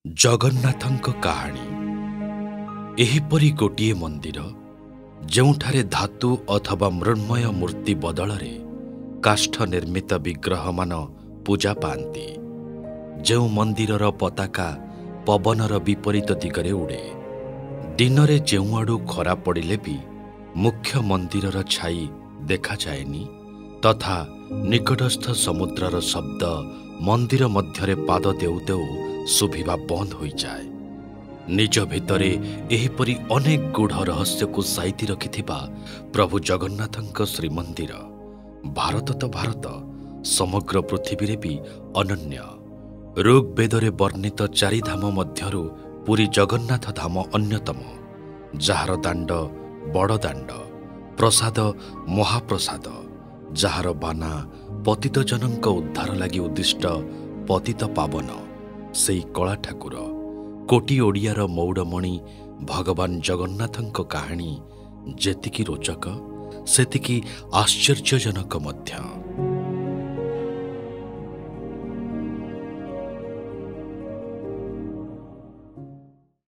जगन्नाथଙ୍କ କାହାଣୀ ଏହିପରି ଗୋଟିଏ ମନ୍ଦିର ଯେଉଁଠାରେ ଧାତୁ ଅଥବା ମୃଣ୍ମୟ ମୂର୍ତ୍ତି ବଦଳରେ କାଷ୍ଠ ନିର୍ମିତ ବିଗ୍ରହମାନ ପୂଜା ପାଆନ୍ତି। ଯେଉଁ ମନ୍ଦିରର ପତାକା ପବନର ବିପରୀତ ଦିଗରେ ଉଡ଼େ। ଦିନରେ ଯେଉଁଆଡ଼ୁ ଖରା ପଡ଼ିଲେ ବି ମୁଖ୍ୟ ମନ୍ଦିରର ଛାଇ ଦେଖାଯାଏନି ତଥା ନିକଟସ୍ଥ ସମୁଦ୍ରର ଶବ୍ଦ ମନ୍ଦିର ମଧ୍ୟରେ ପାଦ ଦେଉ ଦେଉ ଶୁଭିବା ବନ୍ଦ ହୋଇଯାଏ। ନିଜ ଭିତରେ ଏହିପରି ଅନେକ ଗୂଢ଼ ରହସ୍ୟକୁ ସାଇତି ରଖିଥିବା ପ୍ରଭୁ ଜଗନ୍ନାଥଙ୍କ ଶ୍ରୀମନ୍ଦିର ଭାରତ ତ ଭାରତ, ସମଗ୍ର ପୃଥିବୀରେ ବି ଅନନ୍ୟ। ଋଗ୍ବେଦରେ ବର୍ଣ୍ଣିତ ଚାରିଧାମ ମଧ୍ୟରୁ ପୁରୀ ଜଗନ୍ନାଥ ଧାମ ଅନ୍ୟତମ, ଯାହାର ଦାଣ୍ଡ ବଡ଼ଦାଣ୍ଡ, ପ୍ରସାଦ ମହାପ୍ରସାଦ, ଯାହାର ବାନା ପତିତଜନଙ୍କ ଉଦ୍ଧାର ଲାଗି ଉଦ୍ଦିଷ୍ଟ ପତିତ ପାବନ ସେଇ କଳା ଠାକୁର, କୋଟି ଓଡ଼ିଆର ମଉଡ଼ମଣି ଭଗବାନ ଜଗନ୍ନାଥଙ୍କ କାହାଣୀ ଯେତିକି ରୋଚକ ସେତିକି ଆଶ୍ଚର୍ଯ୍ୟଜନକ ମଧ୍ୟ।